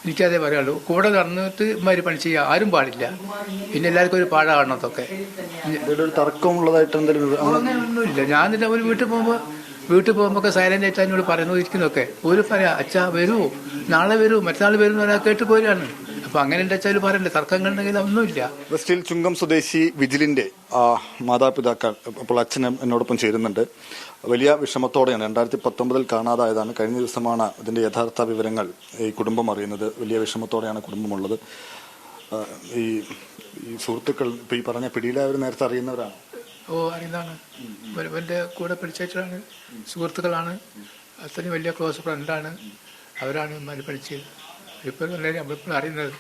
എനിക്കതേ പറയുള്ളൂ. കൂടെ നടന്നിട്ട് ഇമാതിരി പണി ചെയ്യുക ആരും പാടില്ല. പിന്നെ എല്ലാവർക്കും ഒരു പാടാകണം അതൊക്കെ. തർക്കമുള്ളതായിട്ട് ഒന്നുമില്ല. ഞാൻ തന്നെ ഒരു വീട്ടിൽ പോകുമ്പോൾ ഒക്കെ സൈലന്റ് ആയിട്ട് അതിനോട് പറയുന്നു ഇരിക്കുന്നൊക്കെ. ഒരു പറയാ അച്ഛാ വരൂ, നാളെ വരൂ, മറ്റന്നാൾ വരും എന്ന് പറയാൻ കേട്ട് പോരാണ്. അപ്പൊ അങ്ങനെ വെച്ചാൽ പറയണ്ടേ, തർക്കങ്ങളുണ്ടെങ്കിൽ ഒന്നുമില്ല. വെസ്റ്റിൽ ചുങ്കം സ്വദേശി വിജിലിന്റെ മാതാപിതാക്കൾ അപ്പോൾ അച്ഛൻ എന്നോടൊപ്പം ചേരുന്നുണ്ട്. വലിയ വിഷമത്തോടെയാണ് 2019 കാണാതായതാണ്. കഴിഞ്ഞ ദിവസമാണ് ഇതിന്റെ യഥാർത്ഥ വിവരങ്ങൾ ഈ കുടുംബം അറിയുന്നത്. വലിയ വിഷമത്തോടെയാണ് കുടുംബമുള്ളത്. ഈ സുഹൃത്തുക്കൾ ഇപ്പൊ ഈ പറഞ്ഞ പിടിയിലായവർ നേരത്തെ അറിയുന്നവരാണ്. അറിയുന്നതാണ്. എൻ്റെ കൂടെ പഠിച്ചാണ്, സുഹൃത്തുക്കളാണ്, അത്രയും വലിയ ക്ലോസ് ഫ്രണ്ടാണ്. അവരാണ് ഇമാര് പഠിച്ചത്. ഇപ്പോഴും നമ്മളിപ്പോഴും അറിയുന്നത്.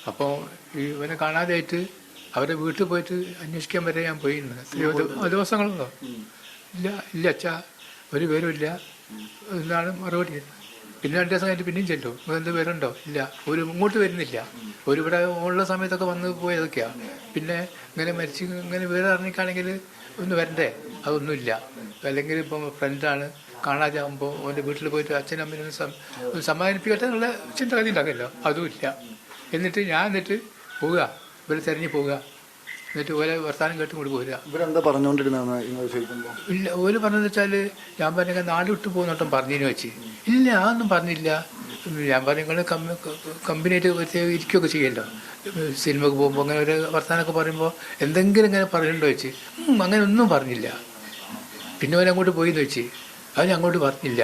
അപ്പോൾ ഇവനെ കാണാതെയായിട്ട് അവരെ വീട്ടിൽ പോയിട്ട് അന്വേഷിക്കാൻ വരെ ഞാൻ പോയിരുന്നു. എത്രയോ ദിവസങ്ങളുണ്ടോ? ഇല്ല അച്ഛാ, ഒരു പേരുമില്ല എന്നാണ് മറുപടി. പിന്നെ 2 ദിവസം കഴിഞ്ഞിട്ട് പിന്നെയും ചെല്ലും, എന്ത് പേരുണ്ടോ? ഇല്ല, ഒരു ഇങ്ങോട്ട് വരുന്നില്ല. ഒരു ഇവിടെ ഉള്ള സമയത്തൊക്കെ വന്ന് പോയതൊക്കെയാണ്. പിന്നെ ഇങ്ങനെ മരിച്ച് ഇങ്ങനെ വേറെ അറിഞ്ഞിക്കാണെങ്കിൽ ഒന്ന് വരണ്ടേ, അതൊന്നുമില്ല. അല്ലെങ്കിൽ ഇപ്പം ഫ്രണ്ടാണ്, കാണാതാകുമ്പോൾ അവൻ്റെ വീട്ടിൽ പോയിട്ട് അച്ഛനും അമ്മേനെ സമാധാനിപ്പിക്കട്ടെ എന്നുള്ള ചിന്തഗതി ഉണ്ടാകുമല്ലോ, അതുമില്ല. എന്നിട്ട് പോവുക, ഇവരെ തിരഞ്ഞു പോവുക, എന്നിട്ട് ഓരോ വർത്താനം കേട്ടും കൂടി പോരുക. ഇവരെന്താ പറഞ്ഞുകൊണ്ടിരുന്ന? ഇല്ല, ഓര് പറഞ്ഞതെന്ന് വെച്ചാൽ ഞാൻ പറഞ്ഞ നാട് വിട്ടു പോകുന്നോട്ടം പറഞ്ഞതിന് വെച്ച്. ഇല്ല, അതൊന്നും പറഞ്ഞില്ല. ഞാൻ പറഞ്ഞു നിങ്ങൾ കമ്പനിയായിട്ട് ഇരിക്കുകയൊക്കെ ചെയ്യല്ലോ, സിനിമക്ക് പോകുമ്പോൾ അങ്ങനെ ഒരു വർത്താനമൊക്കെ പറയുമ്പോൾ എന്തെങ്കിലും ഇങ്ങനെ പറയുന്നുണ്ടോ വെച്ച്. അങ്ങനെ ഒന്നും പറഞ്ഞില്ല. പിന്നെ അവൻ അങ്ങോട്ട് പോയിന്ന് വെച്ച്, അവൻ അങ്ങോട്ട് പറഞ്ഞില്ല.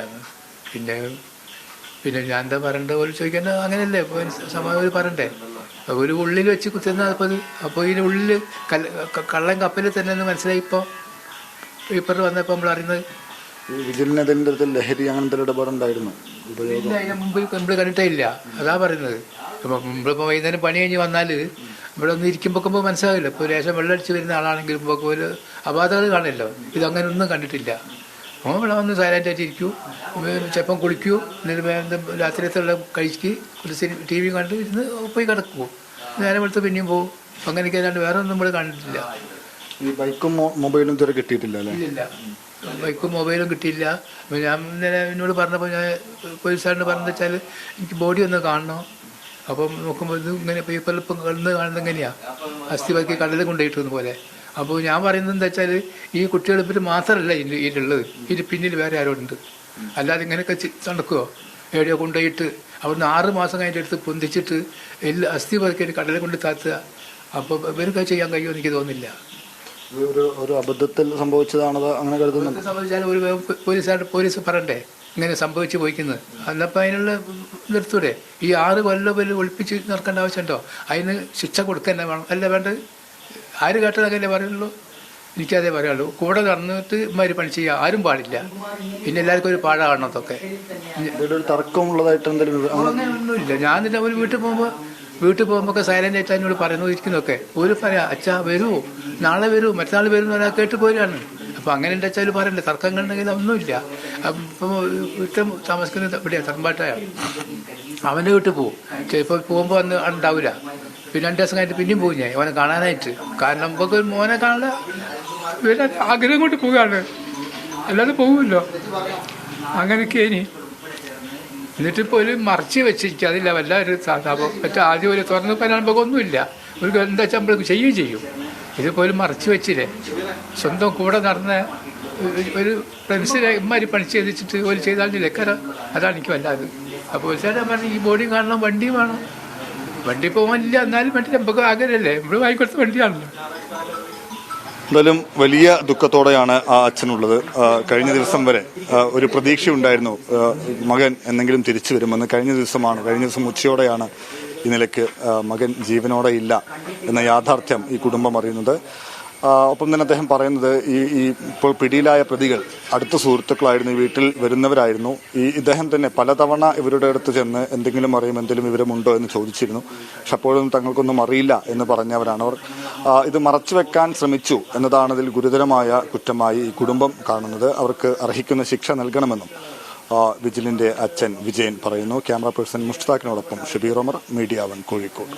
പിന്നെ ഞാൻ എന്താ പറയണ്ട പോലെ ചോദിക്കേണ്ട, അങ്ങനെയല്ലേ സമാധാനം പറയണ്ടേ. ഒരു ഉള്ളിൽ വെച്ച് കുത്തുന്ന അപ്പോൾ ഇതിൻ്റെ ഉള്ളിൽ കള്ളൻ കപ്പലിൽ തന്നെ എന്ന് മനസ്സിലായി. ഇപ്പോൾ പേപ്പറിൽ വന്നപ്പോൾ നമ്മൾ അറിയുന്നത്. ലഹരി അങ്ങനത്തെ ഇടപാടുണ്ടായിരുന്നു. ഇല്ല, അതിന് മുമ്പ് നമ്മൾ കണ്ടിട്ടേ ഇല്ല. അതാ പറയുന്നത്. ഇപ്പം നമ്മളിപ്പോൾ വൈകുന്നേരം പണി കഴിഞ്ഞ് വന്നാൽ ഇവിടെ ഒന്ന് ഇരിക്കുമ്പോൾ മനസ്സിലാവില്ല. ഇപ്പോൾ ലേശം വെള്ളമടിച്ച് വരുന്ന ആളാണെങ്കിലും ഇപ്പോൾ ഒരു അപാധകൾ കാണില്ലല്ലോ. ഇതങ്ങനെ ഒന്നും കണ്ടിട്ടില്ല. അപ്പോൾ ഇവിടെ വന്ന് സൈലൻ്റായിട്ട് ഇരിക്കൂ, ചിലപ്പം കുളിക്കൂ, എന്നിട്ട് രാത്രിയത്തുള്ള കഴിക്ക്, TV കണ്ട് ഇരുന്ന് പോയി കിടക്കൂ, നേരം വെളുത്ത് പിന്നെയും പോകും. അങ്ങനെയൊക്കെ അല്ലാണ്ട് വേറെ ഒന്നും നമ്മൾ കണ്ടിട്ടില്ല. ഈ ബൈക്കും മൊബൈലും ഇതുവരെ കിട്ടിയിട്ടില്ല? ഇല്ല, ബൈക്കും മൊബൈലും കിട്ടിയില്ല. ഞാൻ ഇന്നലെ എന്നോട് പറഞ്ഞപ്പോൾ ഞാൻ പോലീസുകാരനോട് പറഞ്ഞെന്ന് വെച്ചാൽ എനിക്ക് ബോഡി ഒന്ന് കാണണം. അപ്പം നോക്കുമ്പോൾ ഇത് ഇങ്ങനെ പേപ്പറിൽ ഇപ്പം കിടന്ന് കാണുന്നത് എങ്ങനെയാണ്, അസ്ഥി ബാക്കി കടലിൽ കൊണ്ടുപോയിട്ടൊന്നും പോലെ. അപ്പോൾ ഞാൻ പറയുന്നത് എന്താ വെച്ചാൽ ഈ കുട്ടികൾ ഇവർ മാത്രമല്ല ഇതിലുള്ളത്, ഇതിന് പിന്നിൽ വേറെ ആരോ ഉണ്ട്. അല്ലാതെ ഇങ്ങനെയൊക്കെ നടക്കുമോ? എവിടെയോ കൊണ്ടുപോയിട്ട് അവിടുന്ന് 6 മാസം കഴിഞ്ഞിട്ട് എടുത്ത് പൊന്തിച്ചിട്ട് അസ്ഥി ബാക്കി കടലിൽ കൊണ്ട് താത്തുക. അപ്പോൾ ഇവർക്ക് ചെയ്യാൻ കഴിയുമോ എനിക്ക് തോന്നുന്നില്ല. ഒരു അബദ്ധത്തിൽ സംഭവിച്ചതാണത് അങ്ങനെ കരുതുന്നത്. സംഭവിച്ചാൽ ഒരു പോലീസ് പറയണ്ടേ ഇങ്ങനെ സംഭവിച്ചു പോയിക്കുന്നത്. അല്ലപ്പോൾ അതിനുള്ള നിർത്തൂടെ? ഈ 6 കൊല്ലം പേര് ഒളിപ്പിച്ച് നടക്കേണ്ട ആവശ്യമുണ്ടോ? അതിന് ശിക്ഷ കൊടുക്കാൻ വേണം, അല്ല വേണ്ടത്? ആര് കേട്ടതൊക്കെ പറയുള്ളൂ. എനിക്കതേ പറയുള്ളൂ. കൂടെ നടന്നിട്ട് ഇമാതിരി പണി ചെയ്യുക ആരും പാടില്ല. പിന്നെ എല്ലാവർക്കും ഒരു പാടാകണം അതൊക്കെ. തർക്കമുള്ളതായിട്ട് ഒന്നുമില്ല. ഞാൻ തന്നെ ഒരു വീട്ടിൽ പോകുമ്പോൾ ഒക്കെ സൈലന്റ് ആയിട്ട് അതിനോട് പറയുന്നു ഇരിക്കുന്നൊക്കെ. ഒരു പറയാ അച്ഛാ വരൂ, നാളെ വരൂ, മറ്റന്നാൾ വരും എന്ന് പറയാൻ കേട്ട് പോരാണ്. അപ്പം അങ്ങനെ വെച്ചാൽ പറയണ്ടേ, തർക്കങ്ങളുണ്ടെങ്കിൽ ഒന്നുമില്ല. ഇപ്പം വീട്ടിൽ താമസിക്കുന്നത് ഇവിടെയാണ്, തറമ്പാട്ടയാണ്. അവൻ്റെ വീട്ടിൽ പോകും. ചിലപ്പോൾ പോകുമ്പോൾ അന്ന് ഉണ്ടാവില്ല. പിന്നെ 2 ദിവസം കഴിഞ്ഞിട്ട് പിന്നെയും പോകും ഞാൻ അവനെ കാണാനായിട്ട്. കാരണം നമുക്ക് മോനെ കാണാൻ ആഗ്രഹം കൊണ്ട് പോവുകയാണ്, അല്ലാതെ പോകുമല്ലോ. അങ്ങനെയൊക്കെ ഇനി എന്നിട്ടിപ്പോൾ ഒരു മറച്ച് വെച്ചിരിക്കുക, അതില്ല വല്ല ഒരു സാധാപം മറ്റേ ആദ്യം ഒരു തുറന്ന് പറയാൻ ഒന്നുമില്ല. ഒരു എന്താ വെച്ചാൽ നമ്മൾ ചെയ്യും. ഇതുപോലെ മറച്ച് വെച്ചില്ലേ. സ്വന്തം കൂടെ നടന്ന ഒരു ഫ്രണ്ട്സിനെ ഇമ്മാരി പണി ചെയ്തിട്ട് ഒരു ചെയ്താൽ ലെക്കറ, അതാണ് എനിക്ക് വല്ലാതെ. അപ്പോൾ ചേട്ടാ പറഞ്ഞു ഈ ബോഡിയും കാണണം, വണ്ടിയും വേണം. വണ്ടി പോകാനില്ല, എന്നാലും വണ്ടി നമുക്ക് ആഗ്രഹമല്ലേ, നമ്മൾ വാങ്ങിക്കൊടുത്ത വണ്ടിയാണല്ലോ. എന്തായാലും വലിയ ദുഃഖത്തോടെയാണ് ആ അച്ഛനുള്ളത്. കഴിഞ്ഞ ദിവസം വരെ ഒരു പ്രതീക്ഷയുണ്ടായിരുന്നു മകൻ എന്തെങ്കിലും തിരിച്ചു വരുമെന്ന്. കഴിഞ്ഞ ദിവസം ഉച്ചയോടെയാണ് ഈ നിലയ്ക്ക് മകൻ ജീവനോടെ ഇല്ല എന്ന യാഥാർത്ഥ്യം ഈ കുടുംബം അറിയുന്നത്. ഒപ്പം തന്നെ അദ്ദേഹം പറയുന്നത് ഈ ഇപ്പോൾ പിടിയിലായ പ്രതികൾ അടുത്ത സുഹൃത്തുക്കളായിരുന്നു, ഈ വീട്ടിൽ വരുന്നവരായിരുന്നു. ഇദ്ദേഹം തന്നെ പലതവണ ഇവരുടെ അടുത്ത് ചെന്ന് എന്തെങ്കിലും എന്തെങ്കിലും വിവരമുണ്ടോ എന്ന് ചോദിച്ചിരുന്നു. പക്ഷെ അപ്പോഴും തങ്ങൾക്കൊന്നും അറിയില്ല എന്ന് പറഞ്ഞവരാണ് അവർ. ഇത് മറച്ചുവെക്കാൻ ശ്രമിച്ചു എന്നതാണ് ഇതിൽ ഗുരുതരമായ കുറ്റമായി ഈ കുടുംബം കാണുന്നത്. അവർക്ക് അർഹിക്കുന്ന ശിക്ഷ നൽകണമെന്നും വിജിലിന്റെ അച്ഛൻ വിജയൻ പറയുന്നു. ക്യാമറ പേഴ്സൺ മുഷ്താഖിനോടൊപ്പം ഷബീർ ഉമർ, മീഡിയ 1 കോഴിക്കോട്.